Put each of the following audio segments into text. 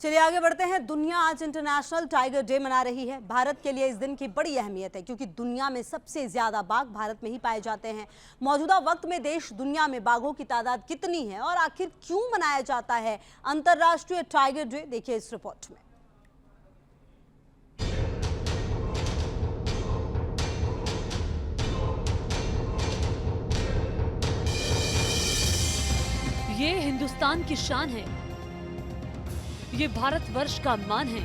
चलिए आगे बढ़ते हैं। दुनिया आज इंटरनेशनल टाइगर डे मना रही है। भारत के लिए इस दिन की बड़ी अहमियत है क्योंकि दुनिया में सबसे ज्यादा बाघ भारत में ही पाए जाते हैं। मौजूदा वक्त में देश दुनिया में बाघों की तादाद कितनी है और आखिर क्यों मनाया जाता है अंतर्राष्ट्रीय टाइगर डे, देखिए इस रिपोर्ट में। ये हिंदुस्तान की शान है, ये भारतवर्ष का मान है,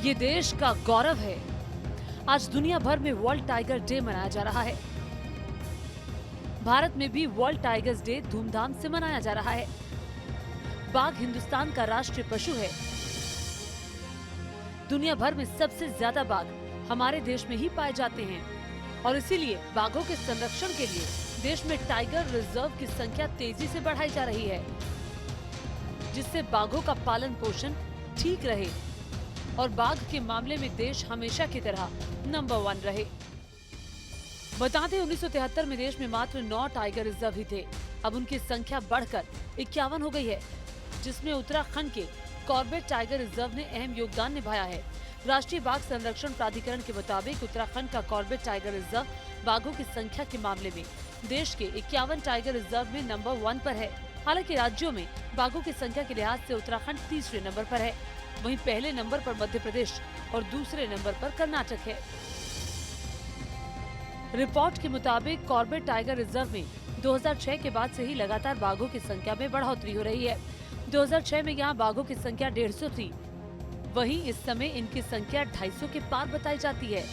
ये देश का गौरव है। आज दुनिया भर में वर्ल्ड टाइगर डे मनाया जा रहा है। भारत में भी वर्ल्ड टाइगर्स डे धूमधाम से मनाया जा रहा है। बाघ हिंदुस्तान का राष्ट्रीय पशु है। दुनिया भर में सबसे ज्यादा बाघ हमारे देश में ही पाए जाते हैं और इसीलिए बाघों के संरक्षण के लिए देश में टाइगर रिजर्व की संख्या तेजी से बढ़ाई जा रही है, जिससे बाघों का पालन पोषण ठीक रहे और बाघ के मामले में देश हमेशा की तरह नंबर 1 रहे। बता दें 1973 में देश में मात्र 9 टाइगर रिजर्व ही थे। अब उनकी संख्या बढ़कर 51 हो गई है, जिसमें उत्तराखंड के कॉर्बेट टाइगर रिजर्व ने अहम योगदान निभाया है। राष्ट्रीय बाघ संरक्षण प्राधिकरण के मुताबिक उत्तराखंड का कॉर्बेट टाइगर रिजर्व बाघों की संख्या के मामले में देश के 51 टाइगर रिजर्व में नंबर 1 पर है। हालांकि राज्यों में बाघों की संख्या के लिहाज से उत्तराखंड तीसरे नंबर पर है, वहीं पहले नंबर पर मध्य प्रदेश और दूसरे नंबर पर कर्नाटक है। रिपोर्ट के मुताबिक कॉर्बेट टाइगर रिजर्व में 2006 के बाद से ही लगातार बाघों की संख्या में बढ़ोतरी हो रही है। 2006 में यहाँ बाघों की संख्या 150 थी, वहीं इस समय इनकी संख्या 250 के पार बताई जाती है।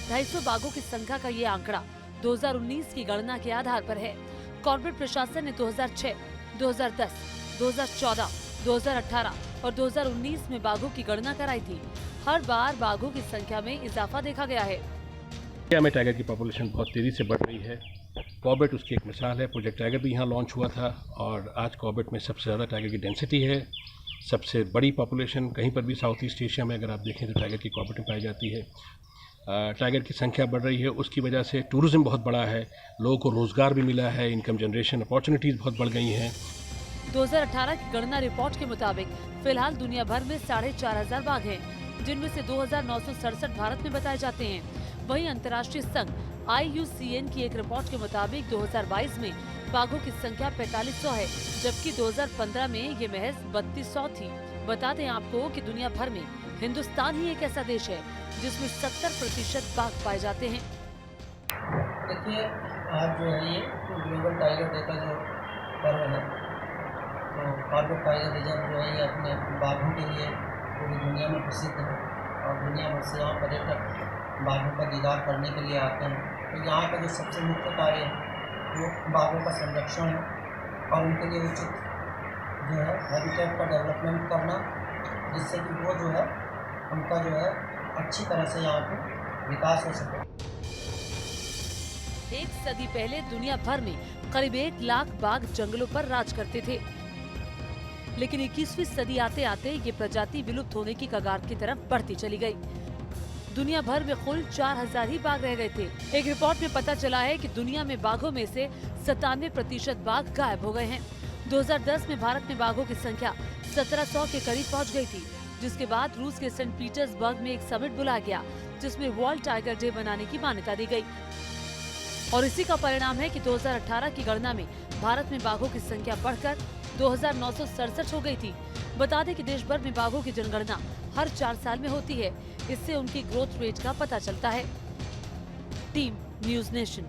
250 बाघों की संख्या का ये आंकड़ा 2019 की गणना के आधार पर है। कॉर्बेट प्रशासन ने 2006, 2010, 2014, 2018 और 2019 में बाघों की गणना कराई थी। हर बार बाघों की संख्या में इजाफा देखा गया है। इंडिया में टाइगर की पॉपुलेशन बहुत तेज़ी से बढ़ रही है। कॉर्बेट उसकी एक मिसाल है। प्रोजेक्ट टाइगर भी यहाँ लॉन्च हुआ था और आज कॉर्बेट में सबसे ज़्यादा टाइगर की डेंसिटी है। सबसे बड़ी पॉपुलेशन कहीं पर भी साउथ ईस्ट एशिया में अगर आप देखें तो टाइगर की कॉर्बेट में पाई जाती है। टाइगर की संख्या बढ़ रही है, उसकी वजह से टूरिज़्म बहुत बड़ा है, लोगों को रोज़गार भी मिला है, इनकम जनरेशन अपॉर्चुनिटीज़ बहुत बढ़ गई हैं। 2018 की गणना रिपोर्ट के मुताबिक फिलहाल दुनिया भर में 4,500 बाघ हैं, जिनमें से 2,967 भारत में बताए जाते हैं। वहीं अंतर्राष्ट्रीय संघ IUCN की एक रिपोर्ट के मुताबिक 2022 में बाघों की संख्या 4500 है, जबकि 2015 में ये महज 3200 थी। बता दें आपको कि दुनिया भर में हिंदुस्तान ही एक ऐसा देश है जिसमें 70% बाघ पाए जाते हैं। देखिए, आज जो है ये ग्लोबल टाइगर डे का जो पर्व है, तो कॉर्बेट टाइगर रिजर्व जो है ये अपने बाघों के लिए पूरी दुनिया में प्रसिद्ध है और दुनिया भर से यहाँ पर्यटक बाघों का दीदार करने के लिए आते हैं। तो यहाँ का जो सबसे मुख्य कार्य है वो बाघों का संरक्षण है और उनके लिए उचित जो है हैबिटेट का डेवलपमेंट करना, जिससे कि वो जो है उनका जो है अच्छी तरह से यहाँ पे विकास हो सके। एक सदी पहले दुनिया भर में करीब 1 लाख बाघ जंगलों पर राज करते थे, लेकिन 21वीं सदी आते आते ये प्रजाति विलुप्त होने की कगार की तरफ बढ़ती चली गई। दुनिया भर में कुल 4000 ही बाघ रह गए थे। एक रिपोर्ट में पता चला है कि दुनिया में बाघों में से 97% बाघ गायब हो गए हैं। 2010 में भारत में बाघों की संख्या 1700 के करीब पहुंच गई थी, जिसके बाद रूस के सेंट पीटर्सबर्ग में एक समिट बुलाया गया, जिसमें वर्ल्ड टाइगर डे मनाने की मान्यता दी गई। और इसी का परिणाम है कि 2018 की गणना में भारत में बाघों की संख्या बढ़कर 2,967 हो गई थी। बता दें कि देश भर में बाघों की जनगणना हर 4 साल में होती है। इससे उनकी ग्रोथ रेट का पता चलता है। Team news nation.